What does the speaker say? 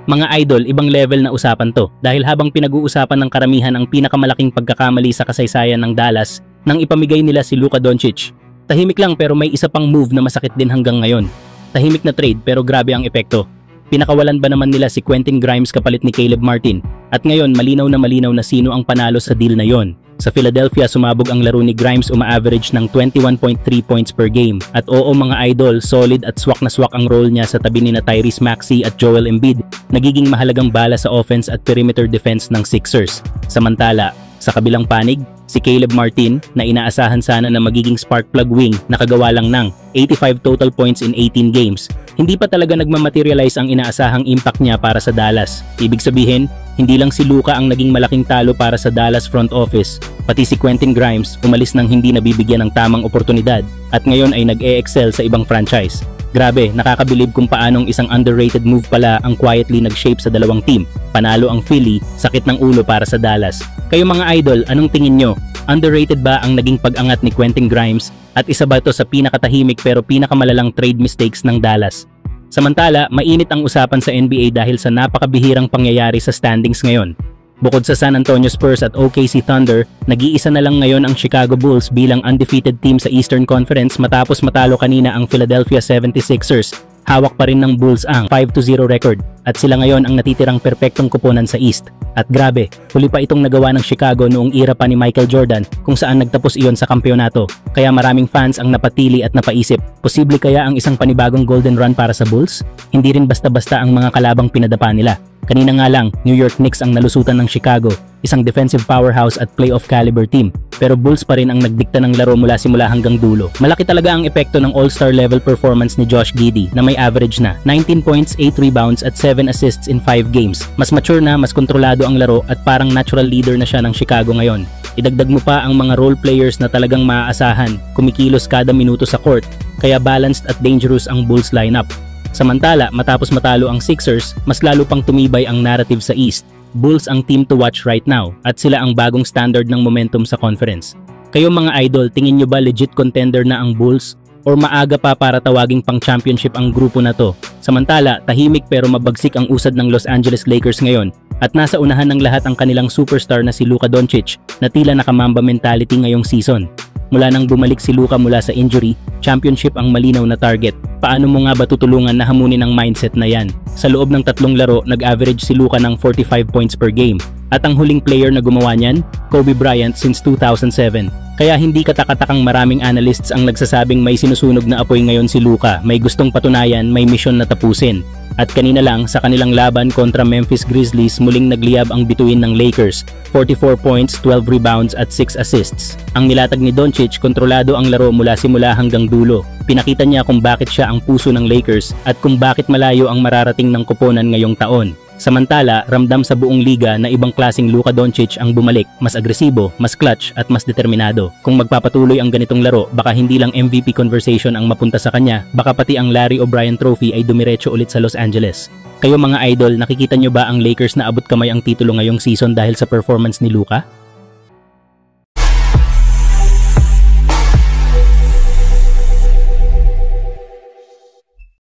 Mga idol, ibang level na usapan to dahil habang pinag-uusapan ng karamihan ang pinakamalaking pagkakamali sa kasaysayan ng Dallas nang ipamigay nila si Luka Doncic. Tahimik lang pero may isa pang move na masakit din hanggang ngayon. Tahimik na trade pero grabe ang epekto. Pinakawalan ba naman nila si Quentin Grimes kapalit ni Caleb Martin at ngayon malinaw na sino ang panalo sa deal na yon. Sa Philadelphia sumabog ang laro ni Grimes, uma-average ng 21.3 points per game. At oo mga idol, solid at swak na swak ang role niya sa tabi ni na Tyrese Maxey at Joel Embiid. Nagiging mahalagang bala sa offense at perimeter defense ng Sixers. Samantala, sa kabilang panig, si Caleb Martin na inaasahan sana na magiging spark plug wing nakagawa lang ng 85 total points in 18 games. Hindi pa talaga nagmamaterialize ang inaasahang impact niya para sa Dallas. Ibig sabihin, hindi lang si Luka ang naging malaking talo para sa Dallas front office, pati si Quentin Grimes umalis nang hindi nabibigyan ng tamang oportunidad at ngayon ay nag-e-excel sa ibang franchise. Grabe, nakakabilib kung paanong isang underrated move pala ang quietly nag-shape sa dalawang team. Panalo ang Philly, sakit ng ulo para sa Dallas. Kayo mga idol, anong tingin nyo? Underrated ba ang naging pag-angat ni Quentin Grimes? At isa ba ito sa pinakatahimik pero pinakamalalang trade mistakes ng Dallas? Samantala, mainit ang usapan sa NBA dahil sa napakabihirang pangyayari sa standings ngayon. Bukod sa San Antonio Spurs at OKC Thunder, nag-iisa na lang ngayon ang Chicago Bulls bilang undefeated team sa Eastern Conference matapos matalo kanina ang Philadelphia 76ers. Hawak pa rin ng Bulls ang 5-0 record at sila ngayon ang natitirang perpektong kuponan sa East. At grabe, huli pa itong nagawa ng Chicago noong era pa ni Michael Jordan kung saan nagtapos iyon sa kampeonato. Kaya maraming fans ang napatili at napaisip, posible kaya ang isang panibagong golden run para sa Bulls? Hindi rin basta-basta ang mga kalabang pinadapa nila. Kanina nga lang, New York Knicks ang nalusutan ng Chicago, isang defensive powerhouse at playoff caliber team. Pero Bulls pa rin ang nagdikta ng laro mula simula hanggang dulo. Malaki talaga ang epekto ng all-star level performance ni Josh Giddey na may average na 19 points, 8 rebounds at 7 assists in 5 games. Mas mature na, mas kontrolado ang laro at parang natural leader na siya ng Chicago ngayon. Idagdag mo pa ang mga role players na talagang maaasahan, kumikilos kada minuto sa court, kaya balanced at dangerous ang Bulls lineup. Samantala, matapos matalo ang Sixers, mas lalo pang tumibay ang narrative sa East. Bulls ang team to watch right now at sila ang bagong standard ng momentum sa conference. Kayo mga idol, tingin nyo ba legit contender na ang Bulls? Or maaga pa para tawaging pang championship ang grupo na to? Samantala, tahimik pero mabagsik ang usad ng Los Angeles Lakers ngayon at nasa unahan ng lahat ang kanilang superstar na si Luka Doncic na tila nakamamba mentality ngayong season. Mula nang bumalik si Luka mula sa injury, championship ang malinaw na target. Paano mo nga ba tutulungan na hamunin ang mindset na yan? Sa loob ng 3 laro, nag-average si Luka ng 45 points per game. At ang huling player na gumawa niyan, Kobe Bryant since 2007. Kaya hindi katakatakang maraming analysts ang nagsasabing may sinusunog na apoy ngayon si Luka. May gustong patunayan, may mission na tapusin. At kanina lang sa kanilang laban kontra Memphis Grizzlies, muling nagliyab ang bituin ng Lakers. 44 points, 12 rebounds at 6 assists. Ang nilatag ni Doncic, kontrolado ang laro mula simula hanggang dulo. Pinakita niya kung bakit siya ang puso ng Lakers at kung bakit malayo ang mararating ng koponan ngayong taon. Samantala, ramdam sa buong liga na ibang klaseng Luka Doncic ang bumalik, mas agresibo, mas clutch at mas determinado. Kung magpapatuloy ang ganitong laro, baka hindi lang MVP conversation ang mapunta sa kanya, baka pati ang Larry O'Brien Trophy ay dumiretso ulit sa Los Angeles. Kayo mga idol, nakikita nyo ba ang Lakers na abot kamay ang titulo ngayong season dahil sa performance ni Luka?